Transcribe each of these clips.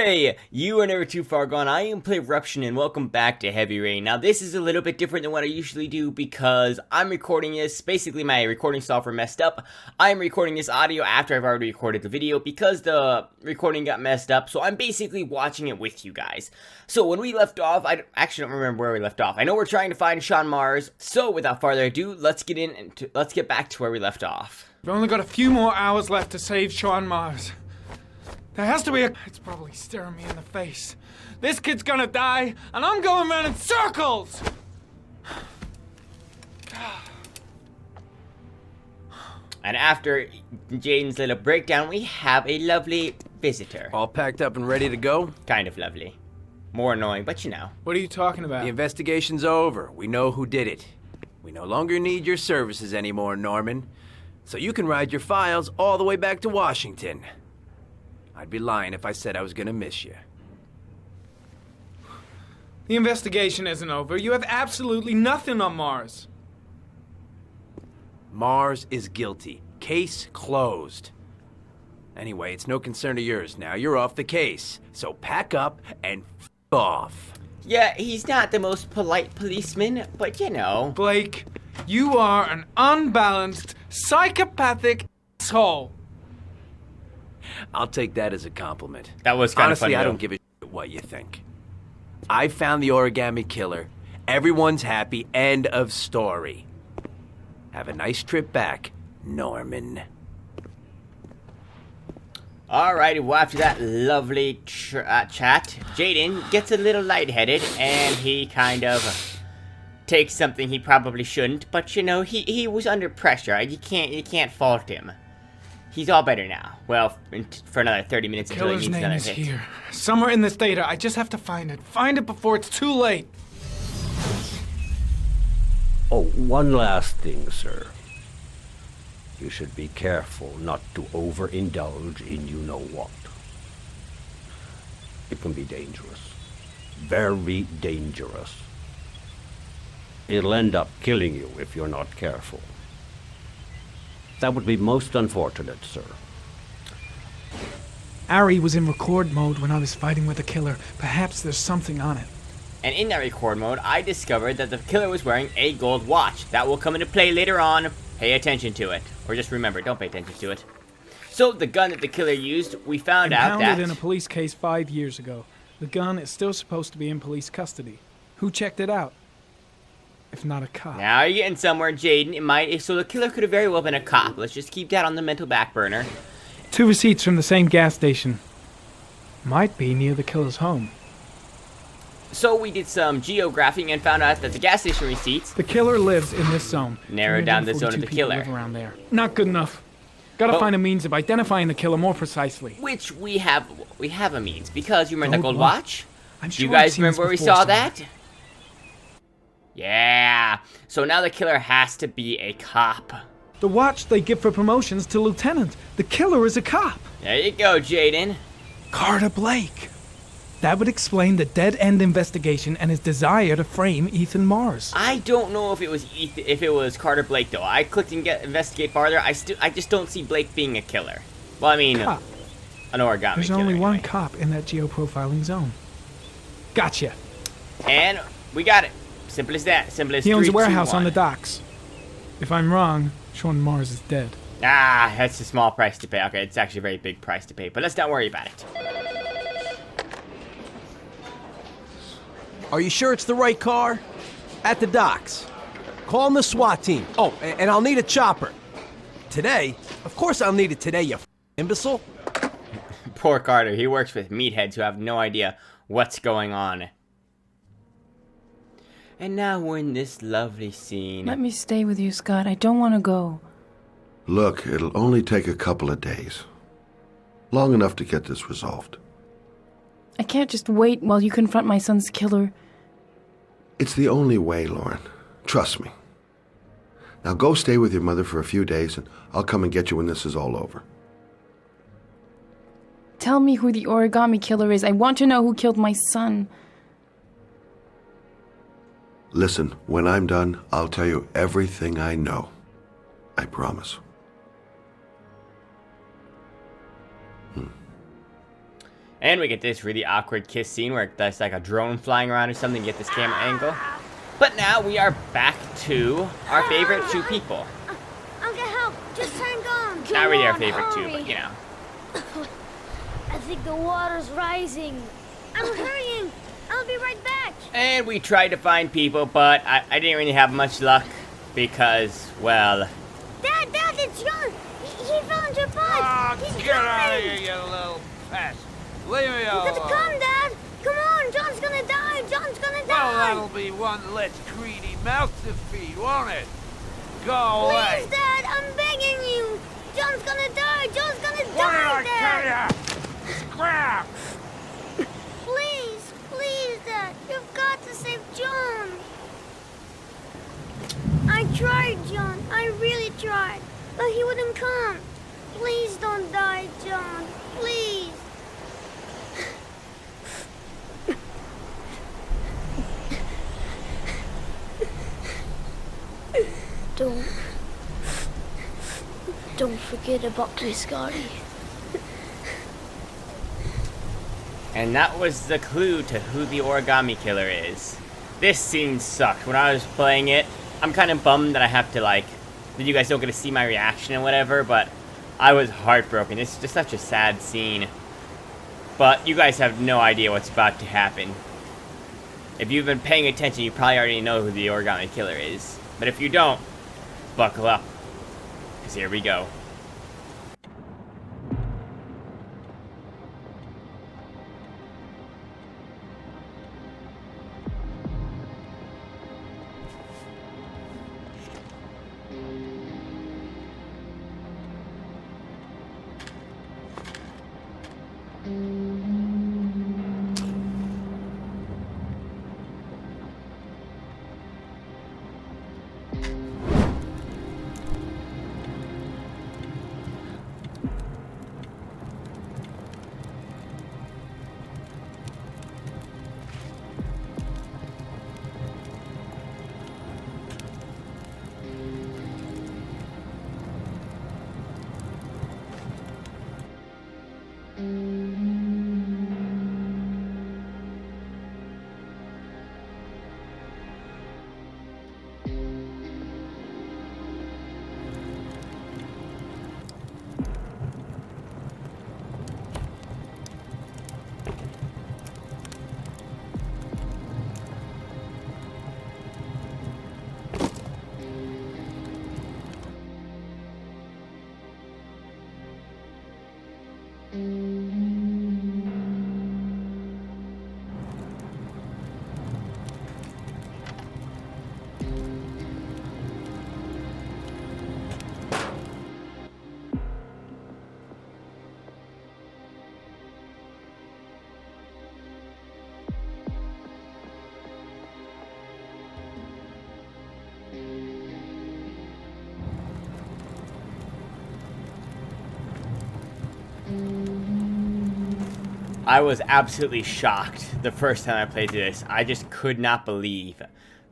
Hey, you are never too far gone. I am Eruption and welcome back to Heavy Rain. Now this is a little bit different than what I usually do because I'm recording this, basically my recording software messed up. I'm recording this audio after I've already recorded the video because the recording got messed up, so I'm basically watching it with you guys. So when we left off, I actually don't remember where we left off. I know we're trying to find Sean Mars, so without further ado, let's get back to where we left off. We've only got a few more hours left to save Sean Mars. There has to be a... It's probably staring me in the face. This kid's gonna die, and I'm going around in circles! And after Jaden's little breakdown, we have a lovely visitor. All packed up and ready to go? Kind of lovely. More annoying, but you know. What are you talking about? The investigation's over. We know who did it. We no longer need your services anymore, Norman. So you can ride your files all the way back to Washington. I'd be lying if I said I was gonna miss you. The investigation isn't over. You have absolutely nothing on Mars. Mars is guilty. Case closed. Anyway, it's no concern of yours now. You're off the case. So pack up and f*** off. Yeah, he's not the most polite policeman, but you know. Blake, you are an unbalanced, psychopathic asshole. I'll take that as a compliment. That was kind of funny. Honestly, I don't give a shit what you think. I found the Origami killer. Everyone's happy. End of story. Have a nice trip back, Norman. Alrighty, well after that lovely chat, Jaden gets a little lightheaded and he kind of takes something he probably shouldn't, but you know, he was under pressure. You can't fault him. He's all better now. Well, for another 30 minutes until he needs another hit. Killer's name is here. Somewhere in this data. I just have to find it. Find it before it's too late. Oh, one last thing, sir. You should be careful not to overindulge in you-know-what. It can be dangerous. Very dangerous. It'll end up killing you if you're not careful. That would be most unfortunate, sir. Ari was in record mode when I was fighting with the killer. Perhaps there's something on it. And in that record mode, I discovered that the killer was wearing a gold watch. That will come into play later on. Pay attention to it. Or just remember, don't pay attention to it. So, the gun that the killer used, we found out that... Impounded in a police case 5 years ago. The gun is still supposed to be in police custody. Who checked it out? If not a cop. Now you're getting somewhere, Jaden. So the killer could have very well been a cop. Let's just keep that on the mental back burner. 2 receipts from the same gas station. Might be near the killer's home. So we did some geographing and found out that the gas station receipts... The killer lives in this zone. Narrowed down the zone of the killer. Live around there. Not good enough. Gotta find a means of identifying the killer more precisely. Which we have a means. Because you remember the gold watch? I'm sure you guys remember where we saw that? Yeah. So now the killer has to be a cop. The watch they give for promotions to lieutenant. The killer is a cop. There you go, Jaden. Carter Blake. That would explain the dead-end investigation and his desire to frame Ethan Mars. I don't know if it was Carter Blake though. I clicked and investigate farther. I just don't see Blake being a killer. Well, I mean, cop. An origami There's killer. only anyway. one cop in that geoprofiling zone. Gotcha. And we got it. Simple as that. Simple as 3, He owns a 2, warehouse 1. on the docks. If I'm wrong, Sean Mars is dead. Ah, that's a small price to pay. Okay, it's actually a very big price to pay, but let's not worry about it. Are you sure it's the right car? At the docks. Call the SWAT team. Oh, and I'll need a chopper. Today? Of course I'll need it today, you imbecile. Poor Carter. He works with meatheads who have no idea what's going on. And now we're in this lovely scene. Let me stay with you, Scott. I don't want to go. Look, it'll only take a couple of days. Long enough to get this resolved. I can't just wait while you confront my son's killer. It's the only way, Lauren. Trust me. Now go stay with your mother for a few days, and I'll come and get you when this is all over. Tell me who the origami killer is. I want to know who killed my son. Listen, when I'm done, I'll tell you everything I know. I promise. And we get this really awkward kiss scene where there's like a drone flying around or something to get this camera angle. But now we are back to our favorite two people. I'll get help. Just hang on. Not really our favorite two, but you know. I think the water's rising. I'm hurrying. I'll be right back. And we tried to find people, but I didn't really have much luck because, well... Dad, it's John. He fell into a pipe. Oh, He's get out of drowning. here, you little pest. Leave me You alone. gotta come, Dad. Come on, John's gonna die. John's gonna Well, die. that'll be one less greedy mouth to feed, won't it? Go away. Please, Dad, I'm begging you. John's gonna die. John's gonna What did die, I Dad. tell ya? Scrap! Please, Dad. You've got to save John. I tried, John. I really tried. But he wouldn't come. Please don't die, John. Please. Don't forget about me, Scotty. And that was the clue to who the Origami Killer is. This scene sucked. When I was playing it, I'm kind of bummed that I have to, like, that you guys don't get to see my reaction and whatever, but I was heartbroken. It's just such a sad scene. But you guys have no idea what's about to happen. If you've been paying attention, you probably already know who the Origami Killer is. But if you don't, buckle up. Because here we go. I was absolutely shocked the first time I played this. I just could not believe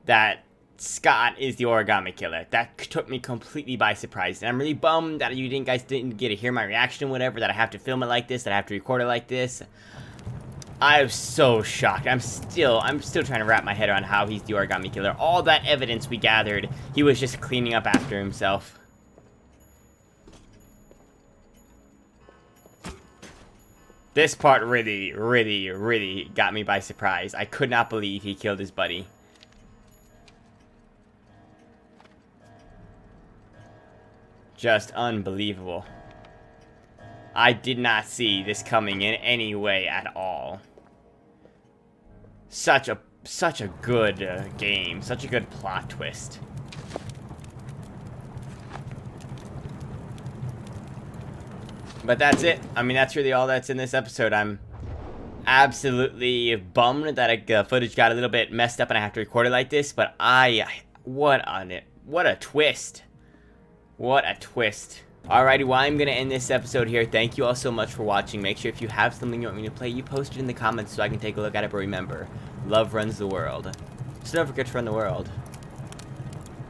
that Scott is the Origami Killer. That took me completely by surprise. And I'm really bummed that you guys didn't get to hear my reaction, whatever, that I have to film it like this, that I have to record it like this. I was so shocked. I'm still trying to wrap my head around how he's the Origami Killer. All that evidence we gathered, he was just cleaning up after himself. This part really, really, really got me by surprise. I could not believe he killed his buddy. Just unbelievable. I did not see this coming in any way at all. Such a good game. Such a good plot twist. But that's it. I mean, that's really all that's in this episode. I'm absolutely bummed that footage got a little bit messed up and I have to record it like this. But what a twist. What a twist. Alrighty, well, I'm going to end this episode here. Thank you all so much for watching. Make sure if you have something you want me to play, you post it in the comments so I can take a look at it. But remember, love runs the world. So don't forget to run the world.